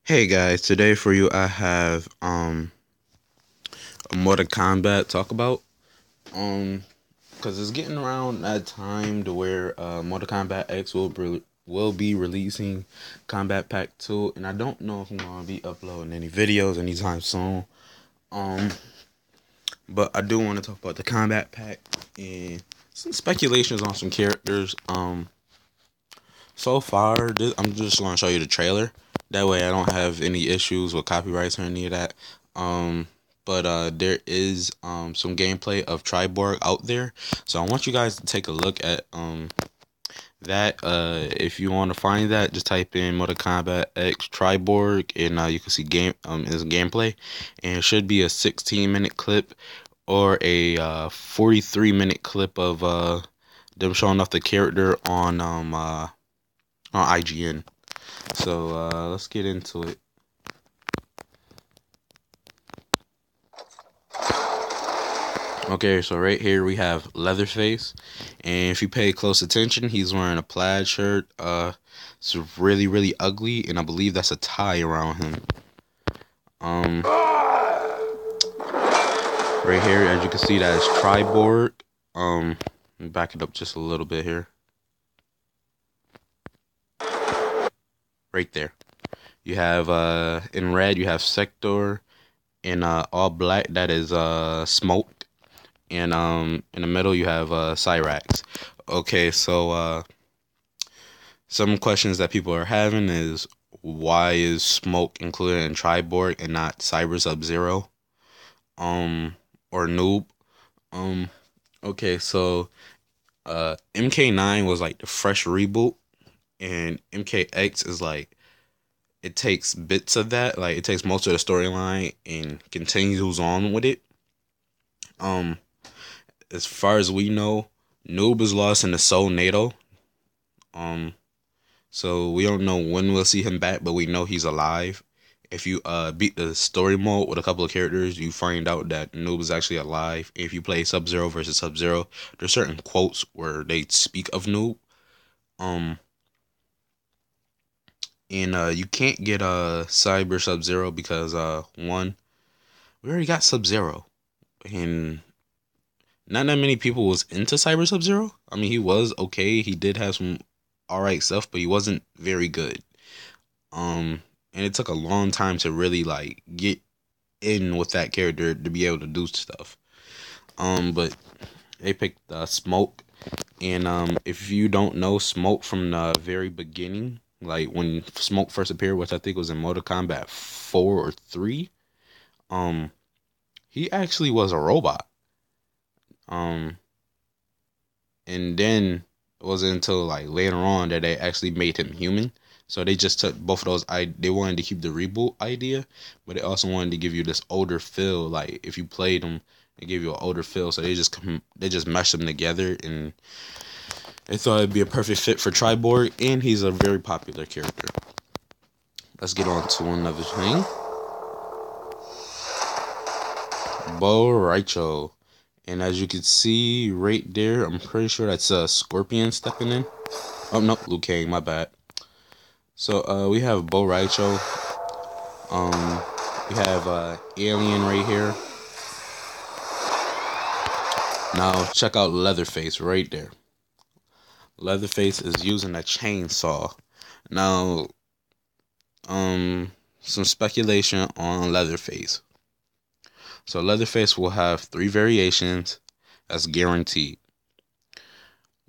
Hey guys, today for you I have a Mortal Kombat talk about. Um because it's getting around that time to where Mortal Kombat X will be releasing Combat Pack 2, and I don't know if I'm gonna be uploading any videos anytime soon. Um but I do want to talk about the Combat Pack and some speculations on some characters. So far, I'm just gonna show you the trailer. That way, I don't have any issues with copyrights or any of that. Um, but there is some gameplay of Triborg out there, so I want you guys to take a look at that. If you want to find that, just type in Mortal Kombat X Triborg, and you can see his gameplay, and it should be a 16-minute clip or a 43-minute clip of them showing off the character on IGN. So let's get into it. Okay, so right here we have Leatherface, and if you pay close attention, he's wearing a plaid shirt. It's really ugly, and I believe that's a tie around him. Um, right here, as you can see, that is Triborg. Let me back it up just a little bit here. Right there, you have in red, you have Sector. In all black, that is Smoke. And in the middle you have Cyrax. Okay, so some questions that people are having is, why is Smoke included in Triborg and not Cyber Sub-Zero or Noob? Um okay, so MK9 was like the fresh reboot, and MKX is like, it takes bits of that, like it takes most of the storyline and continues on with it. um as far as we know, Noob is lost in the Soul NATO. Um, so we don't know when we'll see him back, but we know he's alive. If you beat the story mode with a couple of characters, you find out that Noob is actually alive. If you play Sub-Zero versus Sub-Zero, there's certain quotes where they speak of Noob. Um, and you can't get Cyber Sub-Zero because one, we already got Sub-Zero, and not that many people was into Cyber Sub-Zero. I mean, he was okay. He did have some alright stuff, but he wasn't very good. And it took a long time to really like get in with that character to be able to do stuff. But they picked Smoke, and if you don't know Smoke from the very beginning, like when Smoke first appeared, which I think was in Mortal Kombat 4 or 3, um, he actually was a robot. Um, and then it wasn't until like later on that they actually made him human. So they just took both of those. They wanted to keep the reboot idea, but they also wanted to give you this older feel. Like if you played them, they give you an older feel. So they just meshed them together, and they thought it'd be a perfect fit for Triborg, and he's a very popular character. Let's get on to another thing. Bo Raicho. And as you can see right there, I'm pretty sure that's a Scorpion stepping in. Oh, no, Liu Kang, my bad. So, we have Bo Raicho. We have Alien right here. Now, check out Leatherface right there. Leatherface is using a chainsaw. Now, some speculation on Leatherface. So Leatherface will have 3 variations. That's guaranteed.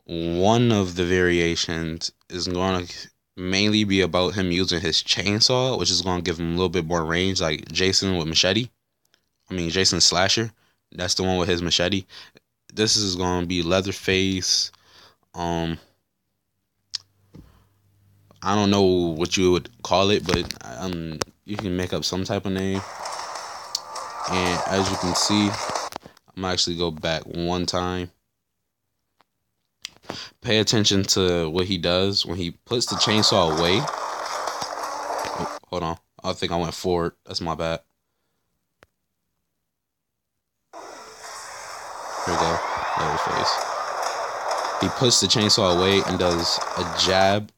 One of the variations is going to mainly be about him using his chainsaw, which is going to give him a little bit more range, like Jason with machete. I mean, Jason Slasher. That's the one with his machete. This is going to be Leatherface. I don't know what you would call it, but you can make up some type of name. And as you can see, I'm actually go back one time. Pay attention to what he does when he puts the chainsaw away. Oh, hold on. I think I went forward. That's my bad. Here we go. Leatherface. He puts the chainsaw away and does a jab.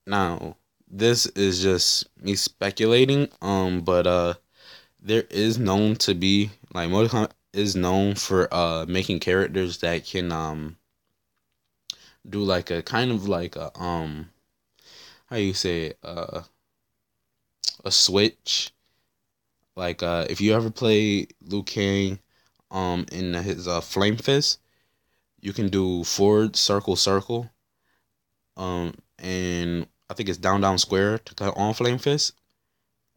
Now, this is just me speculating. But there is known to be like Mortal Kombat is known for making characters that can do like a kind of like a how you say it, a switch. Like if you ever play Liu Kang in his Flame Fist, you can do forward circle circle and I think it's down down square to cut on Flame Fist.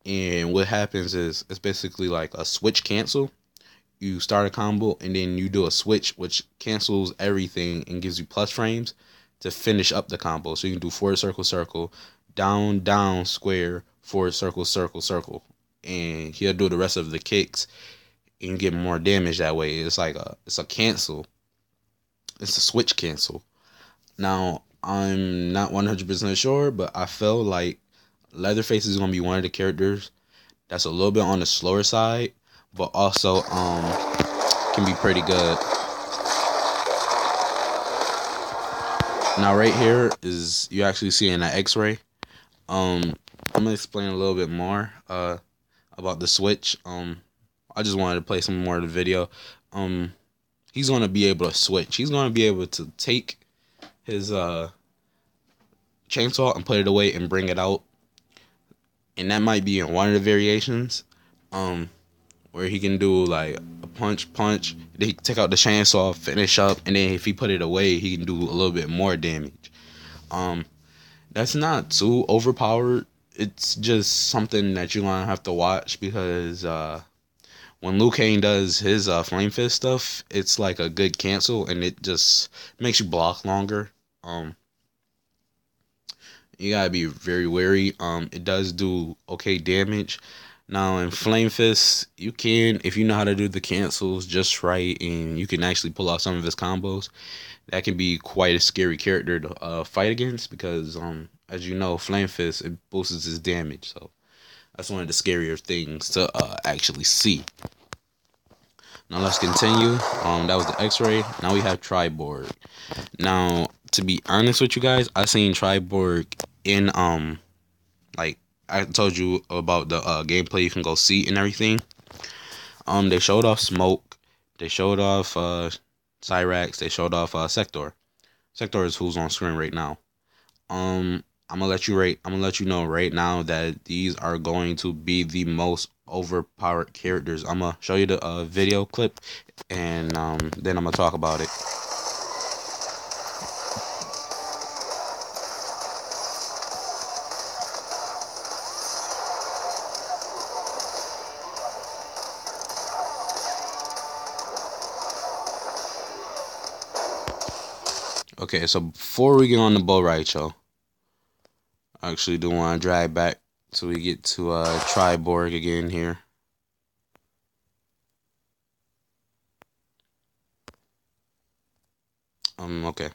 And what happens is it's basically like a switch cancel. You start a combo and then you do a switch which cancels everything and gives you plus frames to finish up the combo. So you can do forward circle circle, down down square, forward circle circle circle, and he'll do the rest of the kicks and get more damage that way. It's a cancel. It's a switch cancel. Now I'm not 100% sure, but I feel like Leatherface is gonna be one of the characters that's a little bit on the slower side, but also can be pretty good. Now right here is you actually seeing an X-ray. I'm gonna explain a little bit more about the switch. I just wanted to play some more of the video. He's gonna be able to switch. He's gonna be able to take his chainsaw and put it away and bring it out. And that might be in one of the variations. Where he can do like a punch, then he can take out the chainsaw, finish up, and then if he put it away, he can do a little bit more damage. That's not too overpowered. It's just something that you're gonna have to watch because when Liu Kang does his Flame Fist stuff, it's like a good cancel and it just makes you block longer. You gotta be very wary. It does do okay damage. Now in Flame Fist, you can, if you know how to do the cancels just right and you can actually pull out some of his combos, that can be quite a scary character to fight against because as you know, Flame Fist, it boosts his damage. So that's one of the scarier things to actually see. Now let's continue. That was the X-ray. Now we have Triborg. Now, to be honest with you guys, I seen Triborg in like I told you about the gameplay you can go see and everything. They showed off Smoke. They showed off Cyrax. They showed off Sector. Sector is who's on screen right now. I'm gonna let you know right now that these are going to be the most overpowered characters. I'm gonna show you the video clip, and then I'm gonna talk about it. Okay, so before we get on the boat ride, y'all, I actually do want to drag back so we get to Triborg again here. Okay.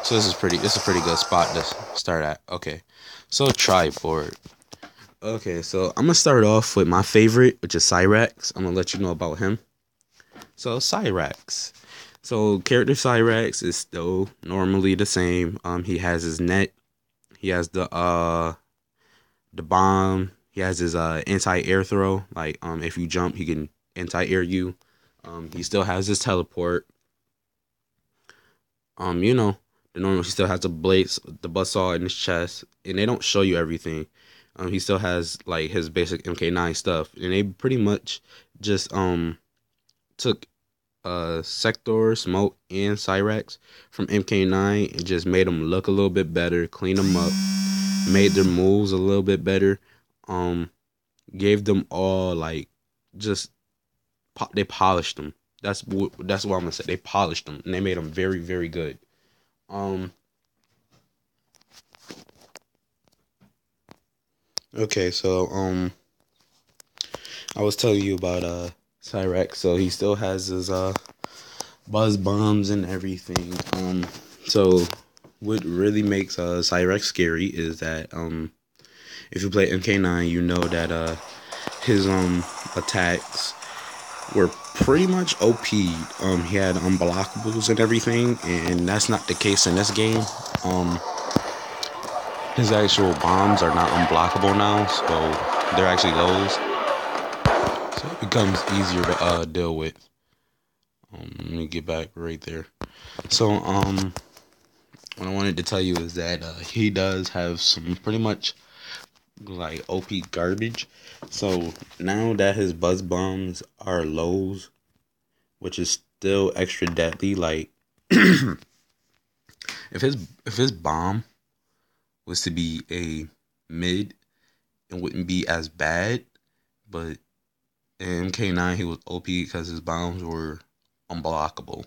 So this is a pretty good spot to start at. Okay. So Triborg. Okay, so I'm gonna start off with my favorite, which is Cyrax. I'm gonna let you know about him. So Cyrax. So character Cyrax is still normally the same. He has his net. He has the bomb. He has his anti-air throw. Like if you jump, he can anti-air you. He still has his teleport. You know, the normal. He still has the blades, the buzzsaw in his chest, and they don't show you everything. He still has like his basic MK9 stuff, and they pretty much just took Sector, Smoke, and Cyrax from MK9 and just made them look a little bit better, clean them up, made their moves a little bit better, gave them all like just they polished them. That's what I'm gonna say. They polished them and they made them very, very good. Okay, so I was telling you about Cyrax, so he still has his buzz bombs and everything. So what really makes Cyrax scary is that if you play MK9, you know that his attacks were pretty much OP. He had unblockables and everything, and that's not the case in this game. His actual bombs are not unblockable now, so they're actually lows. So it becomes easier to deal with. Let me get back right there. So what I wanted to tell you is that he does have some pretty much like OP garbage. So now that his buzz bombs are lows, which is still extra deadly, like if his bomb was to be a mid, it wouldn't be as bad. But in MK9 he was OP because his bombs were unblockable.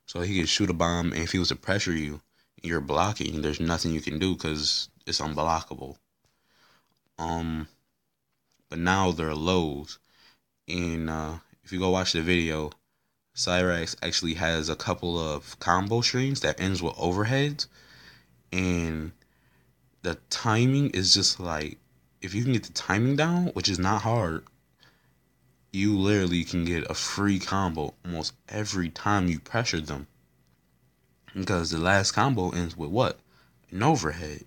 So he could shoot a bomb, and if he was to pressure you, you're blocking. There's nothing you can do because it's unblockable. Um, but now they're lows, and if you go watch the video, Cyrax actually has a couple of combo strings that ends with overheads, and the timing is just like, if you can get the timing down, which is not hard, you literally can get a free combo almost every time you pressure them. Because the last combo ends with what? An overhead.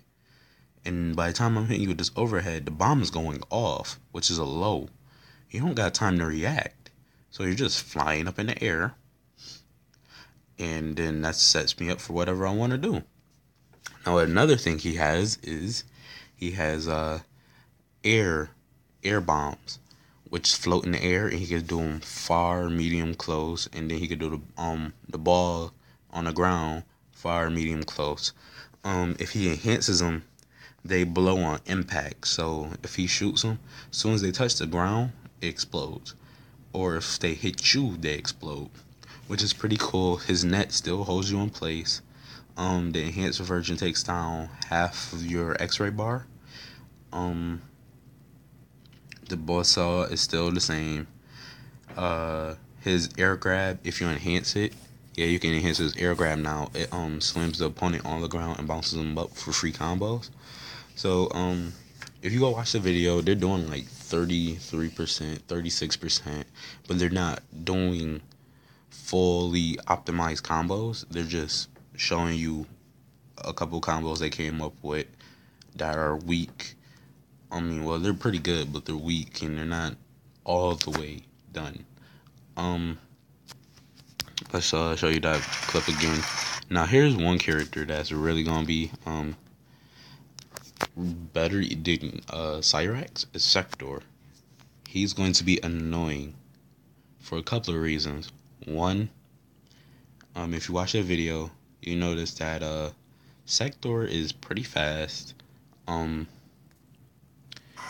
And by the time I'm hitting you with this overhead, the bomb is going off, which is a low. You don't got time to react. So you're just flying up in the air. And then that sets me up for whatever I want to do. Now another thing he has is he has air bombs, which float in the air, and he can do them far, medium, close, and then he could do the ball on the ground, far, medium, close. If he enhances them, they blow on impact. So if he shoots them, as soon as they touch the ground, it explodes. Or if they hit you, they explode, which is pretty cool. His net still holds you in place. The enhanced version takes down half of your X-ray bar. The boss saw is still the same. His air grab, if you enhance it, yeah, you can enhance his air grab now. It slams the opponent on the ground and bounces them up for free combos. So if you go watch the video, they're doing like 33%, 36%, but they're not doing fully optimized combos. They're just showing you a couple combos they came up with that are weak. I mean, well, they're pretty good, but they're weak and they're not all the way done. Let's show you that clip again. Now, here's one character that's really gonna be better than Cyrax is Sector. He's going to be annoying for a couple of reasons. One, if you watch that video, you notice that Sector is pretty fast.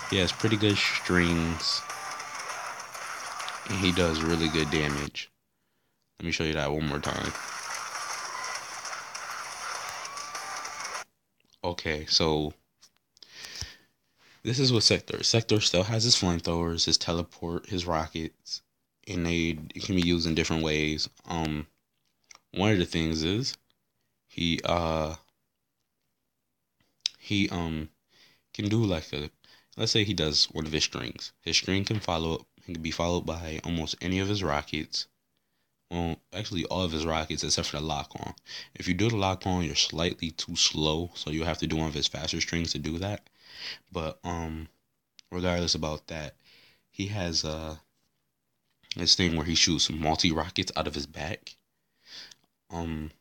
He has pretty good strings, and he does really good damage. Let me show you that one more time. Okay, so this is what Sector. Sector still has his flamethrowers, his teleport, his rockets, and it can be used in different ways. One of the things is he can do like a, let's say he does one of his strings. His string can be followed by almost any of his rockets. Well, actually all of his rockets except for the lock on. If you do the lock on, you're slightly too slow, so you have to do one of his faster strings to do that. But regardless about that, he has this thing where he shoots multi rockets out of his back. And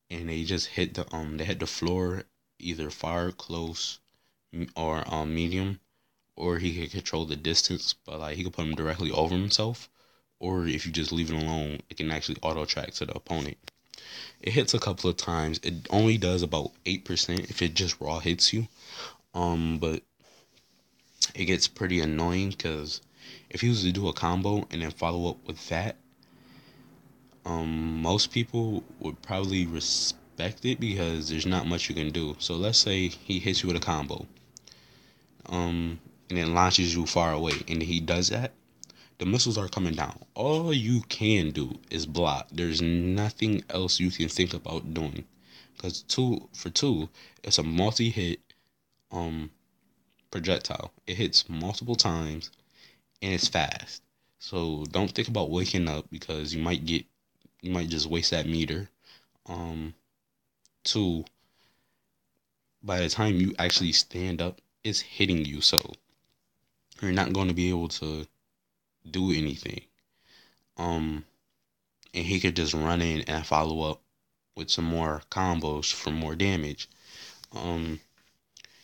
they just hit the floor either far, close, or medium, or he can control the distance, but like he can put them directly over himself, or if you just leave it alone, it can actually auto track to the opponent. It hits a couple of times. It only does about 8% if it just raw hits you. But it gets pretty annoying because if he was to do a combo and then follow up with that, most people would probably respect it because there's not much you can do. So let's say he hits you with a combo, and then launches you far away, and he does that. The missiles are coming down. All you can do is block. There's nothing else you can think about doing, because two for two, it's a multi-hit projectile. It hits multiple times and it's fast. So don't think about waking up because you might just waste that meter. Two, by the time you actually stand up, it's hitting you, so you're not going to be able to do anything. Um, and he could just run in and follow up with some more combos for more damage. Um,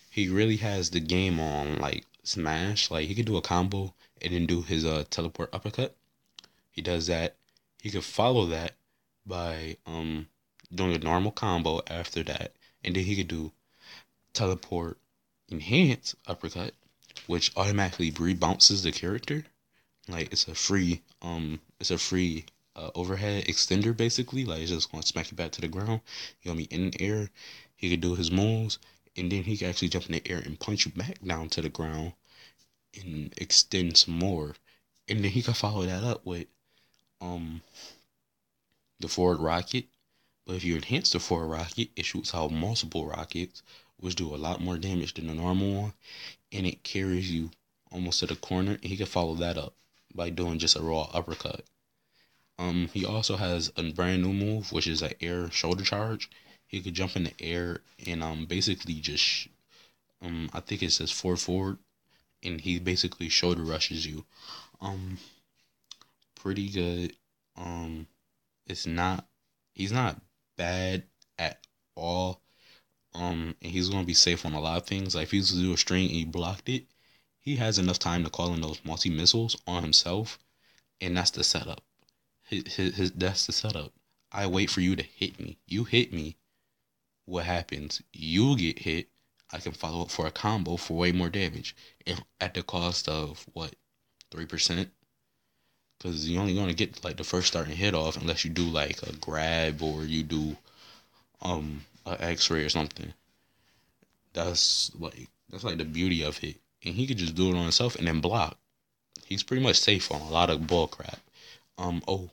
he really has the game on like smash. Like he could do a combo and then do his teleport uppercut. He does that. He could follow that by doing a normal combo after that, and then he could do teleport enhance uppercut, which automatically rebounces the character. Like it's a free overhead extender basically. Like it's just gonna smack you back to the ground. You're gonna be in the air. He could do his moves, and then he can actually jump in the air and punch you back down to the ground and extend some more. And then he can follow that up with um the forward rocket. But if you enhance the forward rocket, it shoots out multiple rockets, which do a lot more damage than the normal one, and it carries you almost to the corner. And he can follow that up by doing just a raw uppercut. He also has a brand new move, which is an air shoulder charge. He could jump in the air and basically just I think it says forward, and he basically shoulder rushes you. Um, Pretty good. Um, it's not he's not bad at all. And he's gonna be safe on a lot of things. Like if he's to do a string and he blocked it, he has enough time to call in those multi missiles on himself, and that's the setup. His that's the setup. I wait for you to hit me. You hit me. What happens? You get hit. I can follow up for a combo for way more damage, and at the cost of what 3%? Because you're only gonna get like the first starting hit off unless you do like a grab or you do a X-ray or something. That's like the beauty of it, and he could just do it on himself and then block. He's pretty much safe on a lot of bull crap. Oh,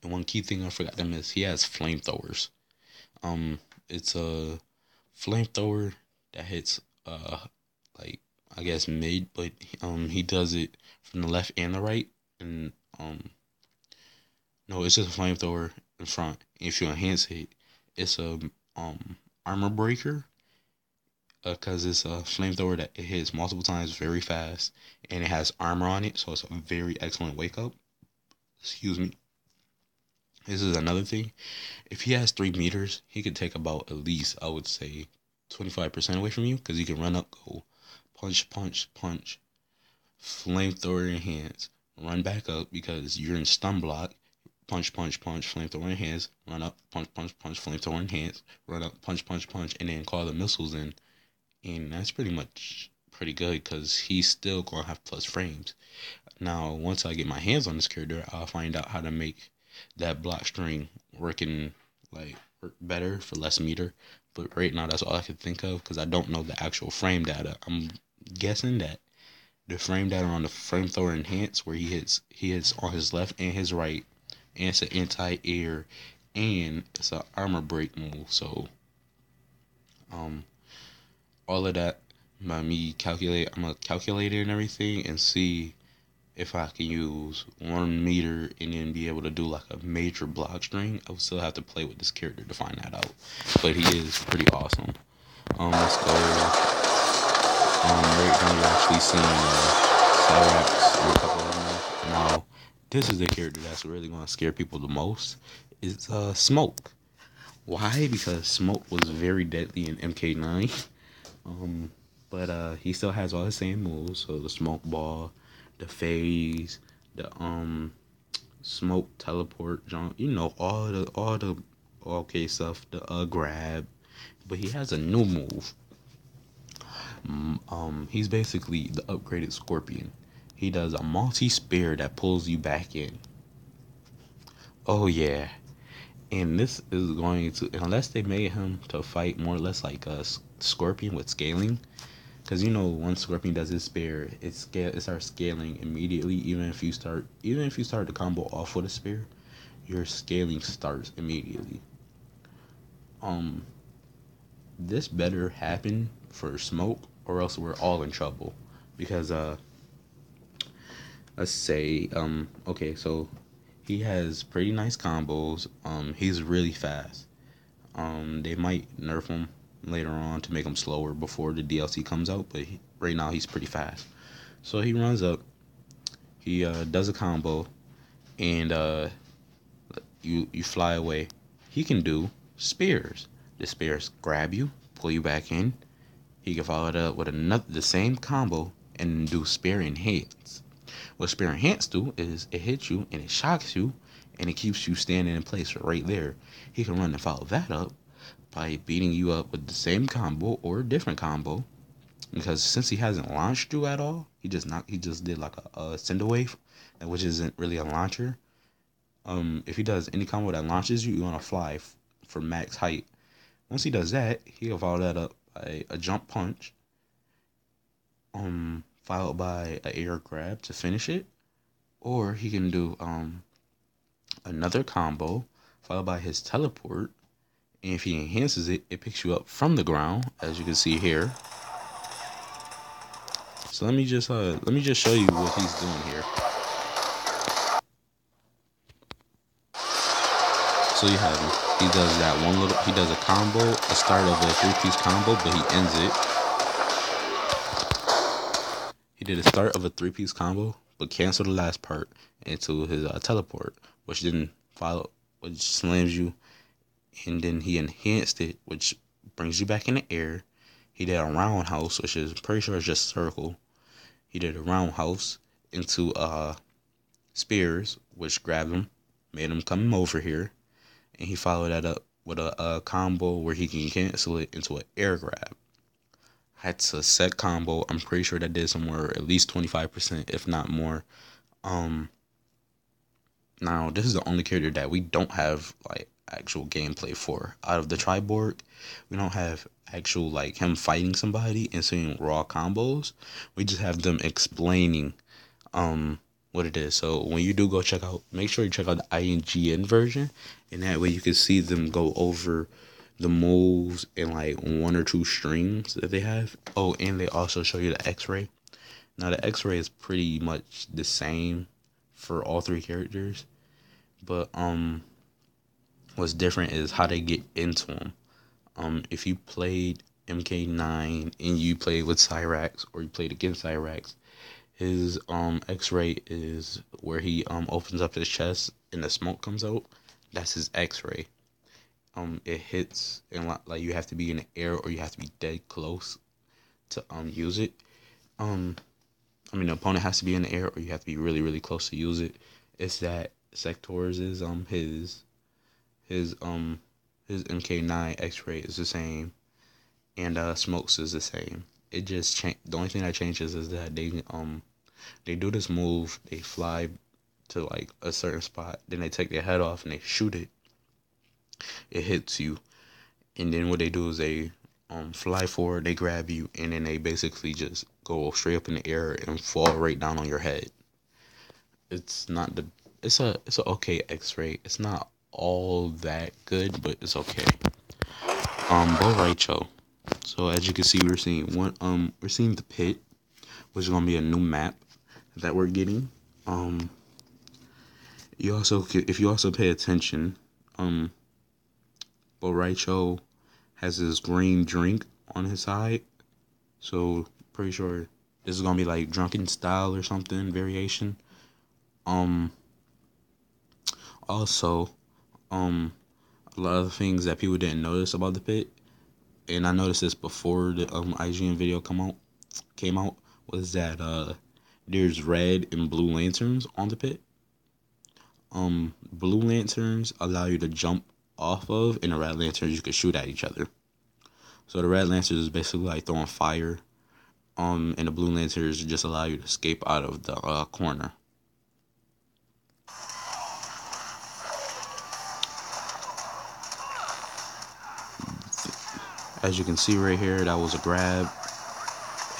and one key thing I forgot them is he has flamethrowers. Um, it's a flamethrower that hits like I guess mid, but he does it from the left and the right, and no, it's just a flamethrower in front. If you enhance it, it's a armor breaker because it's a flamethrower that it hits multiple times very fast, and it has armor on it, so it's a very excellent wake up. Excuse me. This is another thing. If he has 3 meters, he could take about at least I would say 25% away from you because he can run up, go punch, punch, punch, flamethrower in hands, run back up because you're in stun block. Punch, punch, punch, flamethrower in hands, run up, punch, punch, punch, flamethrower in hands, run up, punch, punch, punch, and then call the missiles in. And that's pretty much pretty good because he's still gonna have plus frames. Now, once I get my hands on this character, I'll find out how to make that block string working like work better for less meter. But right now, that's all I can think of because I don't know the actual frame data. I'm guessing that the frame data on the flamethrower enhance where he hits on his left and his right, and it's an anti-air, and it's an armor break move. So um all of that by me calculate. I'm gonna calculate it and everything and see if I can use 1 meter and then be able to do like a major block string. I would still have to play with this character to find that out, but he is pretty awesome. Let's go. Right now you're actually seeing Cyrax and a couple of them. Now, this is the character that's really gonna scare people the most. Is Smoke. Why? Because Smoke was very deadly in MK9. Um, but he still has all the same moves. So the smoke ball, the phase, the smoke teleport jump. You know all the okay stuff. The grab, but he has a new move. He's basically the upgraded Scorpion. He does a multi spear that pulls you back in. Oh yeah, and this is going to unless they made him to fight more or less like a Scorpion with scaling. Because you know, once Scorpion does his spear, it starts scaling immediately. Even if you start the combo off with a spear, your scaling starts immediately. Um, this better happen for Smoke, or else we're all in trouble. Because let's say okay, so he has pretty nice combos. He's really fast. They might nerf him later on to make him slower before the DLC comes out. But right now he's pretty fast. So he runs up, he does a combo, and you fly away. He can do spears. The spears grab you, pull you back in. He can follow it up with another the same combo and do spear enhance. What spear enhance do is it hits you and it shocks you and it keeps you standing in place right there. He can run and follow that up by beating you up with the same combo or a different combo. Because since he hasn't launched you at all, he just did like a cinder wave, which isn't really a launcher. If he does any combo that launches you, you want to fly for max height. Once he does that, he'll follow that up by a jump punch, followed by an air grab to finish it, or he can do another combo followed by his teleport. And if he enhances it, it picks you up from the ground, as you can see here. So let me just show you what he's doing here. So you have him. He does that he does a combo, a start of a 3-piece combo, but he ends it. He did a start of a 3-piece combo, but canceled the last part into his teleport, which slams you, and then he enhanced it, which brings you back in the air. He did a roundhouse, which is pretty sure is just circle. He did a roundhouse into spears, which grabbed him, made him come over here. And he followed that up with a combo where he can cancel it into an air grab. That's a set combo. I'm pretty sure that did somewhere at least 25%, if not more. Now, this is the only character that we don't have like actual gameplay for. Out of the Triborg, we don't have actual like him fighting somebody and seeing raw combos. We just have them explaining what it is. So when you do go check out, make sure you check out the IGN version, and that way you can see them go over the moves in like 1 or 2 streams that they have. Oh, and they also show you the X-ray. Now the X-ray is pretty much the same for all 3 characters, but what's different is how they get into them. If you played MK9 and you played with Cyrax, or you played against Cyrax, his X-ray is where he opens up his chest and the smoke comes out. That's his X-ray. It hits and like you have to be in the air or you have to be dead close to use it. The opponent has to be in the air or you have to be really really close to use it. It's that Sector's is his MK9 X-ray is the same, and Smokes is the same. It just the only thing that changes is that they do this move, they fly to like a certain spot, then they take their head off and they shoot it. It hits you, and then what they do is they fly forward, they grab you, and then they basically just go straight up in the air and fall right down on your head. It's not the it's a okay X-ray. It's not all that good, but it's okay. Bo Raicho. So as you can see, we're seeing the pit, which is gonna be a new map that we're getting. If you also pay attention, Bo Raicho has this green drink on his side, so pretty sure this is gonna be like drunken style or something variation. Also, a lot of the things that people didn't notice about the pit, and I noticed this before the IGN video came out, was that there's red and blue lanterns on the pit. Blue lanterns allow you to jump off of, and the red lanterns you can shoot at each other. So the red lanterns is basically like throwing fire, and the blue lanterns just allow you to escape out of the corner. As you can see right here, that was a grab.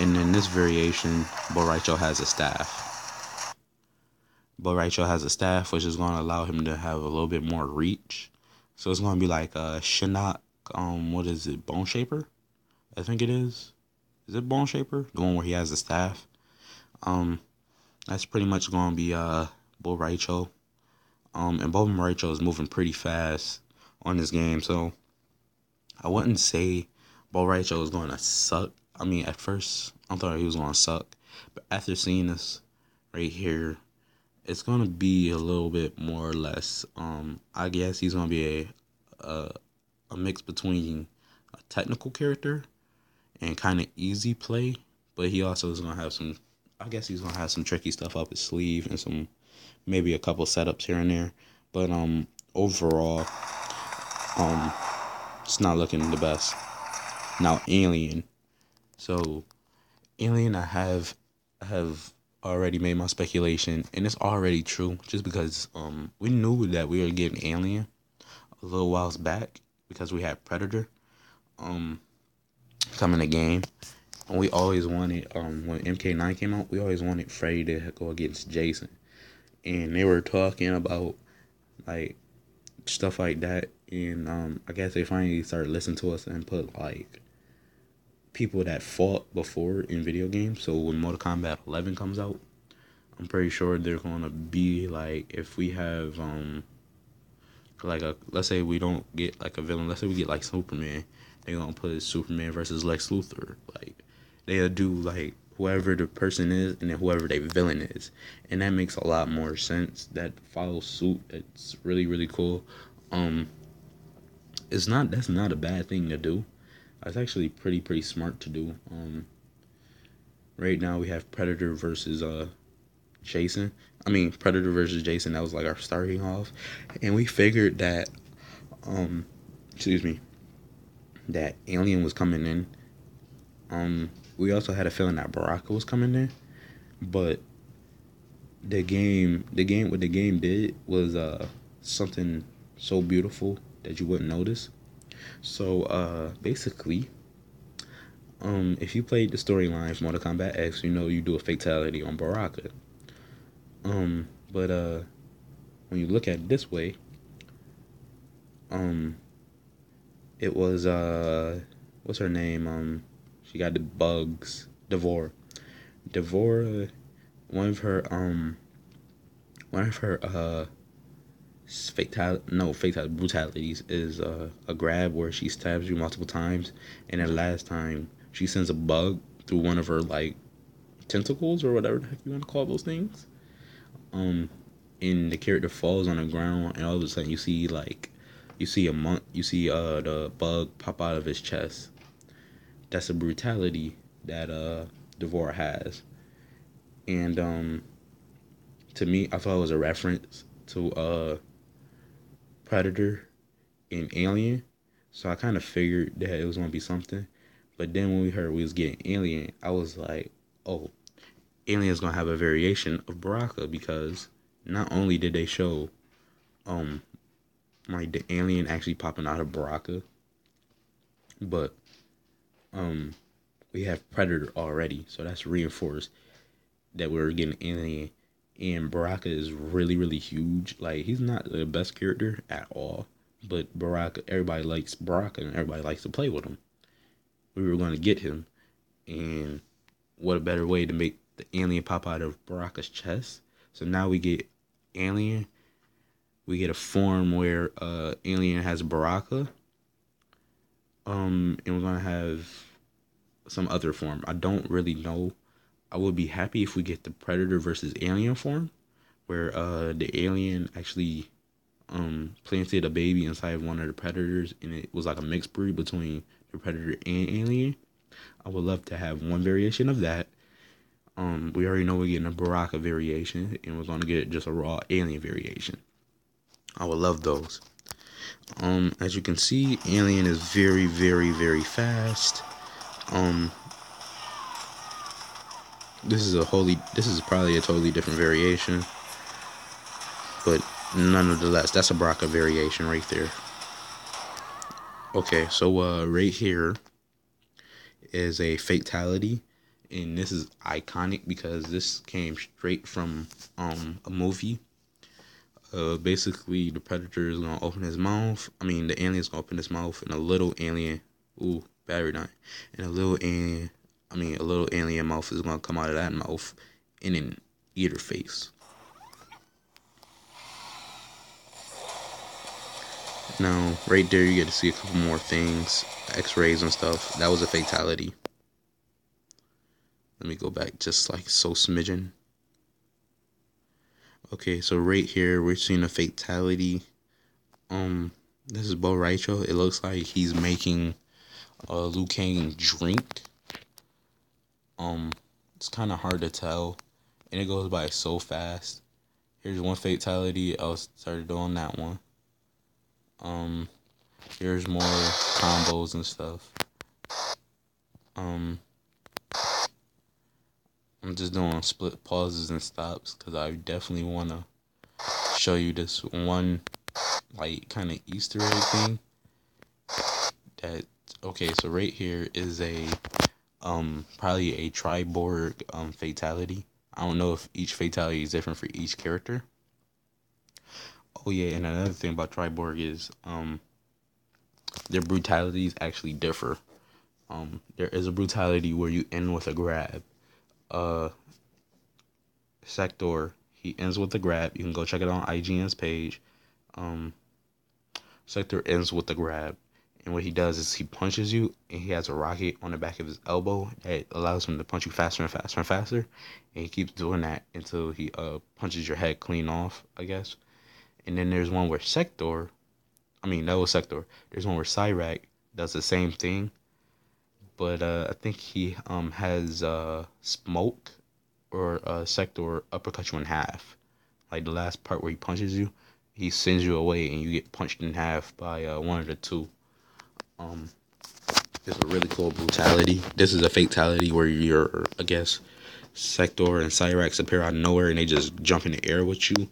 And in this variation, Bo Raicho has a staff. Bo Raicho has a staff, which is going to allow him to have a little bit more reach. So it's going to be like a Shinnok, what is it, Bone Shaper? I think it is. Is it Bone Shaper? The one where he has the staff. That's pretty much going to be Bo Raicho. And Bo Raicho is moving pretty fast on this game, so I wouldn't say Bo Raicho is going to suck. I mean, at first, I thought he was going to suck. But after seeing this right here, it's going to be a little bit more or less. I guess he's going to be a mix between a technical character and kind of easy play. But he also is going to have some, I guess he's going to have some tricky stuff up his sleeve and some, maybe a couple setups here and there. But overall, it's not looking the best. Now Alien. So Alien, I have already made my speculation, and it's already true. Just because we knew that we were getting Alien a little whiles back because we had Predator coming to game, and we always wanted when MK9 came out, we always wanted Freddy to go against Jason, and they were talking about like stuff like that, and I guess they finally started listening to us and put like people that fought before in video games. So when Mortal Kombat 11 comes out, I'm pretty sure they're gonna be like, if we have like a, let's say we don't get like a villain, let's say we get like Superman, they're gonna put Superman versus Lex Luthor. Like they'll do like whoever the person is and then whoever their villain is, and that makes a lot more sense. That follows suit. It's really really cool. That's not a bad thing to do. It's actually pretty smart to do. Right now we have Predator versus Jason. I mean Predator versus Jason. That was like our starting off, and we figured that excuse me, that Alien was coming in. We also had a feeling that Baraka was coming in, but what the game did was something so beautiful that you wouldn't notice. So basically, if you played the storyline for Mortal Kombat X, you know you do a fatality on Baraka. But when you look at it this way, it was what's her name? She got the bugs. Devore. One of her brutalities is a grab where she stabs you multiple times, and the last time she sends a bug through one of her like tentacles or whatever the heck you want to call those things. And the character falls on the ground, and all of a sudden you see the bug pop out of his chest. That's a brutality that Devore has, and to me, I thought it was a reference to Predator and Alien, so I kind of figured that it was gonna be something. But then when we heard we was getting Alien, I was like, oh, Alien's gonna have a variation of Baraka, because not only did they show like the alien actually popping out of Baraka, but we have Predator already, so that's reinforced that we're getting Alien. And Baraka is really really huge. Like he's not the best character at all, but Baraka, everybody likes Baraka and everybody likes to play with him. We were going to get him, and what a better way to make the alien pop out of Baraka's chest. So now we get Alien. We get a form where Alien has Baraka. And we're gonna have some other form. I don't really know. I would be happy if we get the Predator versus Alien form, where the alien actually planted a baby inside of one of the predators, and it was like a mixed breed between the Predator and Alien. I would love to have one variation of that. We already know we're getting a Baraka variation, and we're gonna get just a raw Alien variation. I would love those. As you can see, Alien is very, very, very fast. This is probably a totally different variation, but nonetheless, that's a Baraka variation right there. Okay, so right here is a fatality, and this is iconic because this came straight from a movie. Basically the Predator is gonna open his mouth. I mean, the alien's gonna open his mouth, and a little alien, battery dying, and a little alien mouth is gonna come out of that mouth and then eat her face. Now, right there, you get to see a couple more things, X-rays and stuff. That was a fatality. Let me go back just like so smidgen. Okay, so right here, we're seeing a fatality. This is Bo Raicho. It looks like he's making Liu Kang drink. It's kind of hard to tell, and it goes by so fast. Here's one fatality. I started doing that one. Here's more combos and stuff. I'm just doing split pauses and stops because I definitely want to show you this one, like, kind of Easter egg thing. That, okay, so right here is a probably a Triborg fatality. I don't know if each fatality is different for each character. Oh yeah, and another thing about Triborg is their brutalities actually differ. There is a brutality where you end with a grab. Sector, he ends with a grab. You can go check it out on IGN's page. Sector ends with a grab. And what he does is he punches you, and he has a rocket on the back of his elbow that allows him to punch you faster and faster and faster. And he keeps doing that until he punches your head clean off, I guess. And then there's one where Sector, that was Sector. There's one where Cyrac does the same thing, but I think he has smoke or Sector uppercut you in half. Like the last part where he punches you, he sends you away and you get punched in half by one of the two. It's a really cool brutality. This is a fatality where you're, I guess, Sector and Cyrax appear out of nowhere and they just jump in the air with you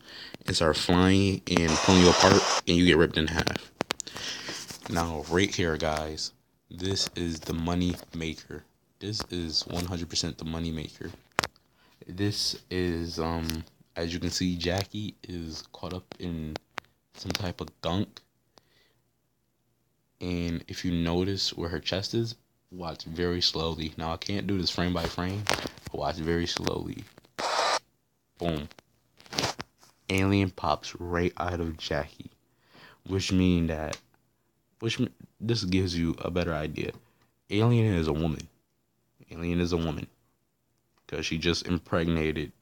and start flying and pulling you apart and you get ripped in half. Now, right here, guys, this is the money maker. This is 100% the money maker. This is, as you can see, Jackie is caught up in some type of gunk. And if you notice where her chest is, watch very slowly. Now, I can't do this frame by frame. Watch very slowly. Boom. Alien pops right out of Jackie. This gives you a better idea. Alien is a woman. Because she just impregnated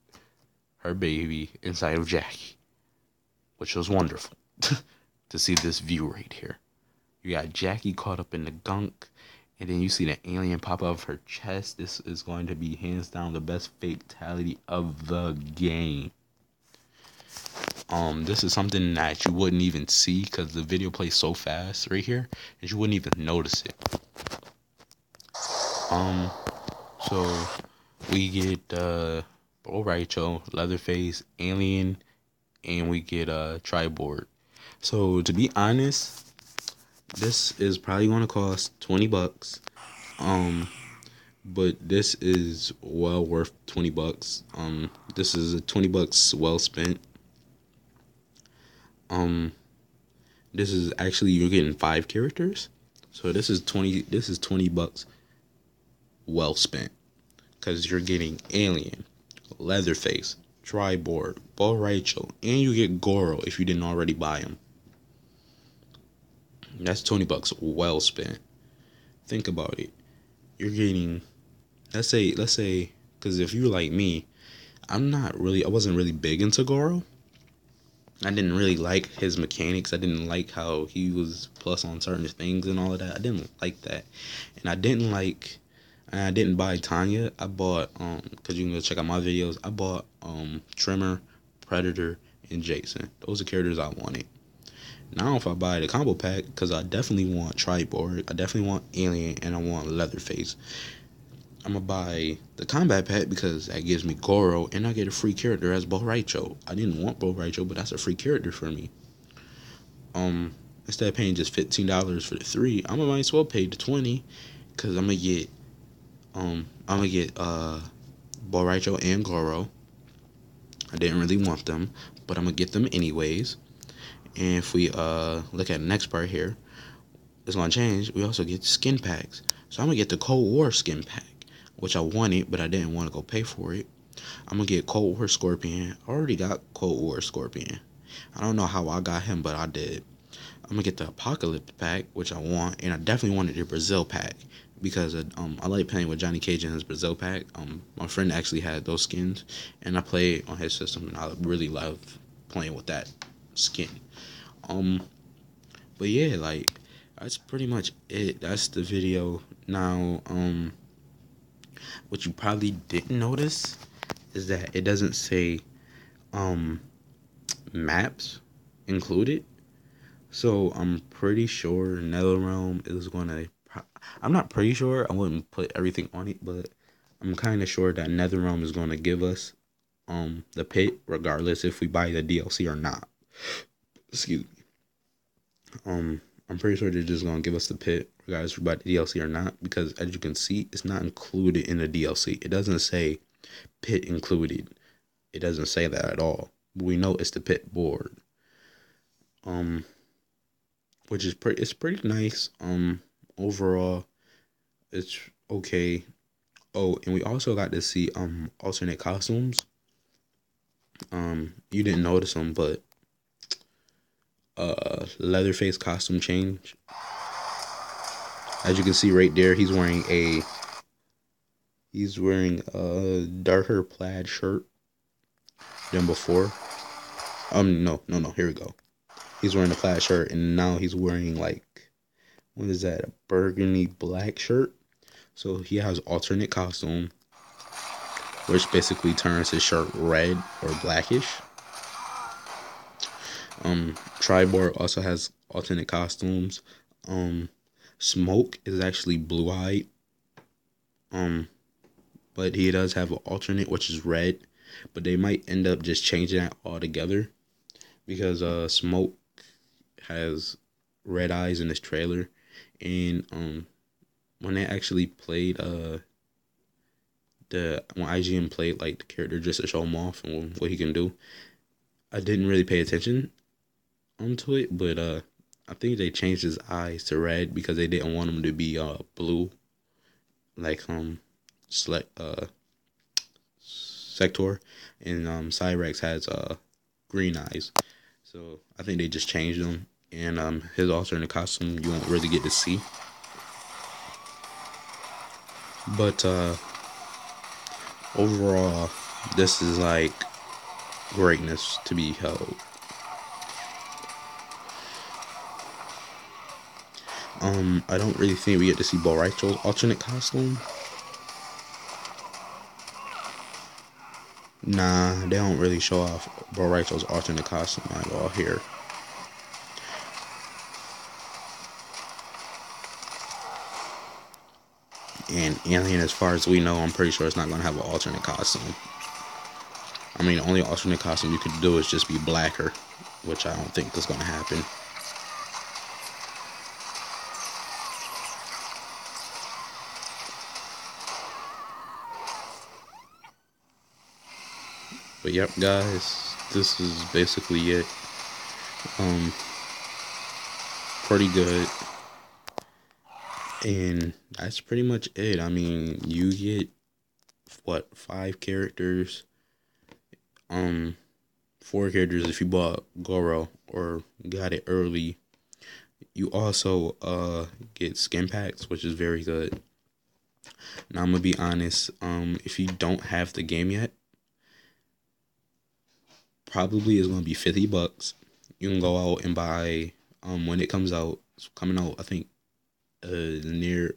her baby inside of Jackie. Which was wonderful. To see this view right here. You got Jackie caught up in the gunk. And then you see the alien pop out of her chest. This is going to be hands down the best fatality of the game. This is something that you wouldn't even see because the video plays so fast right here that you wouldn't even notice it. So we get Bo Raicho, Leatherface, Alien, and we get Triborg. So to be honest, this is probably going to cost $20. But this is well worth $20. This is a $20 well spent. This is actually, you're getting 5 characters. So this is $20 well spent. Because you're getting Alien, Leatherface, Triborg, Bo Raicho, and you get Goro if you didn't already buy him. That's $20 well spent. Think about it. You're getting, let's say, because if you're like me, I wasn't really big into Goro. I didn't really like his mechanics. I didn't like how he was plus on certain things and all of that. I didn't like that. And I didn't buy Tanya. I bought, because you can go check out my videos, I bought Trimmer, Predator, and Jason. Those are characters I wanted. Now if I buy the combo pack, because I definitely want Triborg, I definitely want Alien, and I want Leatherface. I'm going to buy the combat pack because that gives me Goro, and I get a free character as Bo Raicho. I didn't want Bo Raicho, but that's a free character for me. Instead of paying just $15 for the 3, I might as well pay the $20, because I'm gonna get Bo Raicho and Goro. I didn't really want them, but I'm gonna get them anyways. And if we look at the next part here, it's gonna change. We also get skin packs. So I'm gonna get the Cold War skin pack, which I wanted, but I didn't want to go pay for it. I'm gonna get Cold War Scorpion. I already got Cold War Scorpion. I don't know how I got him, but I did. I'm gonna get the Apocalypse pack, which I want, and I definitely wanted the Brazil pack because I like playing with Johnny Cage in his Brazil pack. My friend actually had those skins, and I play on his system, and I really love playing with that skin. But yeah, like that's pretty much it. That's the video. Now, what you probably didn't notice is that it doesn't say maps included. So I'm pretty sure NetherRealm is gonna. I'm not pretty sure. I wouldn't put everything on it, but I'm kind of sure that NetherRealm is gonna give us the pit regardless if we buy the DLC or not. Excuse me. I'm pretty sure they're just gonna give us the pit regardless if we buy the DLC or not, because as you can see, it's not included in the DLC. It doesn't say pit included. It doesn't say that at all. But we know it's the pit board. Which is pretty. It's pretty nice. Overall, it's okay. Oh, and we also got to see alternate costumes. You didn't notice them, but Leatherface costume change. As you can see right there, he's wearing a darker plaid shirt than before. No. Here we go. He's wearing a plaid shirt, and now he's wearing like, what is that? A burgundy black shirt. So he has alternate costume, which basically turns his shirt red or blackish. Triborg also has alternate costumes. Smoke is actually blue-eyed. But he does have an alternate, which is red. But they might end up just changing that altogether, because Smoke has red eyes in this trailer, and when they actually played when IGN played like the character just to show him off and what he can do, I didn't really pay attention to it, but I think they changed his eyes to red because they didn't want him to be blue like Sector, and Cyrex has green eyes. So I think they just changed them, and his alternate costume you won't really get to see. But overall, this is like greatness to be held. I don't really think we get to see Borracho's alternate costume. Nah, they don't really show off Borracho's alternate costume at all here. And Alien, as far as we know, I'm pretty sure it's not going to have an alternate costume. I mean, the only alternate costume you could do is just be blacker, which I don't think is going to happen. But yep, guys, this is basically it. Pretty good. And that's pretty much it. I mean, you get, what, 5 characters? 4 characters if you bought Goro or got it early. You also get skin packs, which is very good. Now I'm gonna be honest, if you don't have the game yet, probably is gonna be $50. You can go out and buy when it comes out. It's coming out, I think, near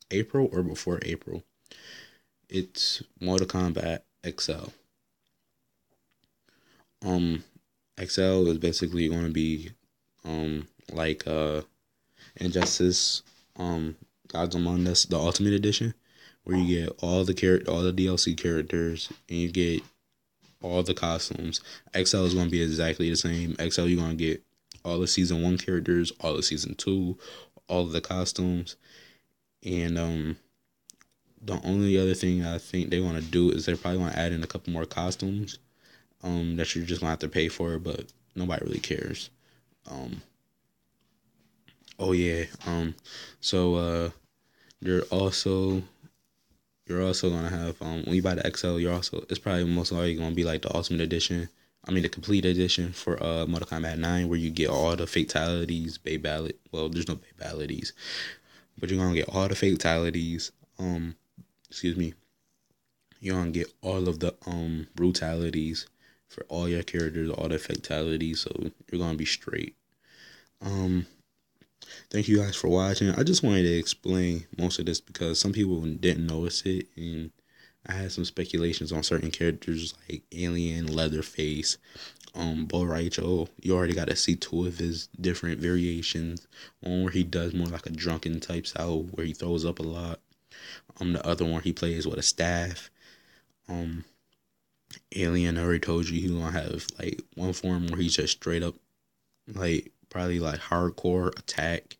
April or before April. It's Mortal Kombat XL. XL is basically going to be like Injustice, Gods Among Us, the Ultimate Edition, where you get all the DLC characters, and you get all the costumes. XL is going to be exactly the same. XL, you're going to get all the Season 1 characters, all the Season 2, all of the costumes, and the only other thing I think they want to do is they're probably going to add in a couple more costumes that you're just going to have to pay for, but nobody really cares. Oh yeah, so you're also gonna have when you buy the XL, it's probably most likely gonna be like the Ultimate Edition. I mean the complete edition for Mortal Kombat 9, where you get all the fatalities, well, there's no fatalities, but you're gonna get all the fatalities. Excuse me. You're gonna get all of the brutalities for all your characters, all the fatalities, so you're gonna be straight. Thank you guys for watching. I just wanted to explain most of this because some people didn't notice it, and I had some speculations on certain characters like Alien, Leatherface, Bo Raicho. You already got to see two of his different variations. One where he does more like a drunken type style where he throws up a lot. The other one he plays with a staff. Alien, I already told you he gonna have like one form where he's just straight up like probably like hardcore attack.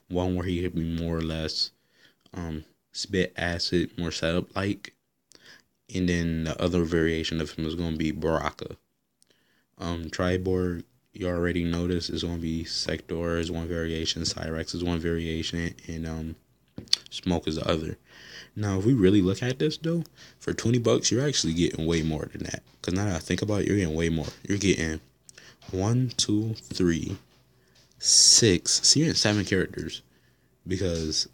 One where he could be more or less spit acid, more setup like. And then the other variation of him is gonna be Baraka. Triborg, you already noticed, is gonna be Sector is one variation, Cyrex is one variation, and Smoke is the other. Now, if we really look at this though, for $20, you're actually getting way more than that. Cause now that I think about it, you're getting way more. You're getting 1, 2, 3, 6. So you're getting 7 characters, because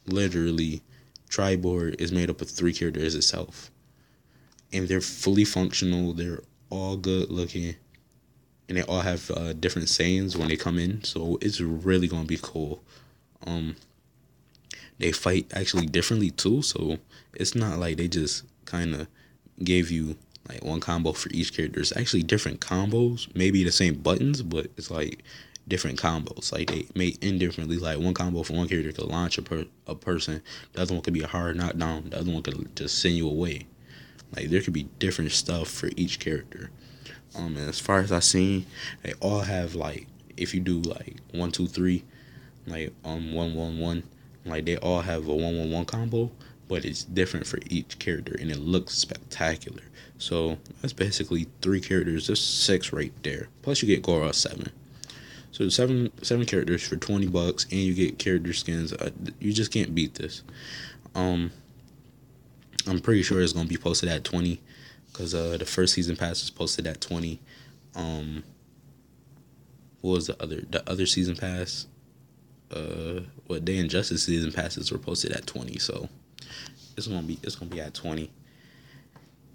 literally, Triborg is made up of 3 characters itself, and they're fully functional. They're all good looking, and they all have different sayings when they come in. So it's really gonna be cool. They fight actually differently too, so it's not like they just kind of gave you like one combo for each character. It's actually different combos, maybe the same buttons, but it's like different combos. Like they may end differently. Like one combo for one character could launch a person, the other one could be a hard knockdown, the other one could just send you away. Like there could be different stuff for each character. And as far as I seen, they all have like, if you do like 1, 2, 3, like 1, 1, 1. Like they all have a 1, 1, 1 combo, but it's different for each character, and it looks spectacular. So that's basically 3 characters, just 6 right there. Plus you get Goro 7. So 7 characters for $20, and you get character skins. You just can't beat this. I'm pretty sure it's gonna be posted at 20, because the first season pass was posted at 20. What was the other season pass? What Day and Justice season passes were posted at 20, so it's gonna be at 20,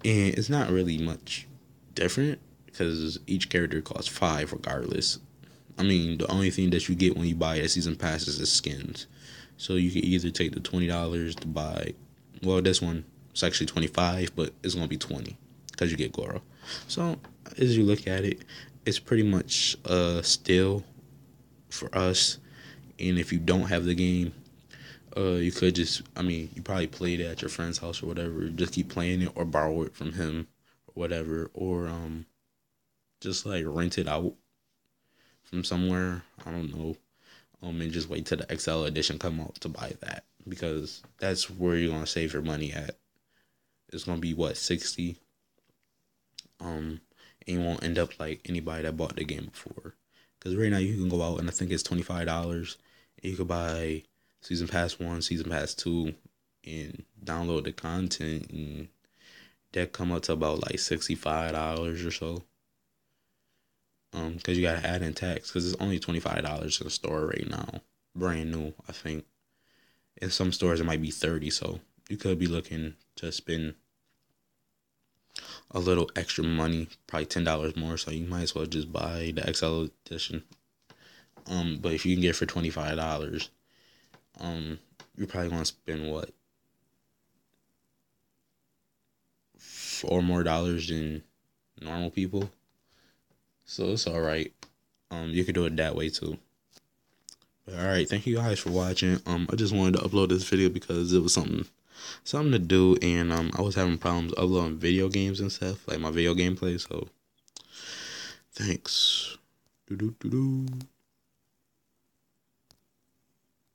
and it's not really much different because each character costs 5 regardless. I mean, the only thing that you get when you buy a season pass is the skins, so you can either take the $20 to buy. Well, this one it's actually 25, but it's gonna be 20 because you get Goro. So as you look at it, it's pretty much still for us. And if you don't have the game, you could just, you probably played it at your friend's house or whatever. Just keep playing it or borrow it from him or whatever. Or just like rent it out from somewhere. I don't know. And just wait till the XL edition come out to buy that. Because that's where you're going to save your money at. It's going to be, what, 60? And you won't end up like anybody that bought the game before. Because right now you can go out and I think it's $25. And you could buy Season Pass 1, Season Pass 2, and download the content. And that come up to about like $65 or so. Because you got to add in tax. Because it's only $25 in the store right now. Brand new, I think. In some stores it might be $30. So you could be looking to spend a little extra money, probably $10 more, so you might as well just buy the XL edition. But if you can get it for $25, you're probably gonna spend what, $4 more than normal people. So it's all right. You could do it that way too. But all right, thank you guys for watching. I just wanted to upload this video because it was something to do, and I was having problems uploading video games and stuff, like my video gameplay. So thanks.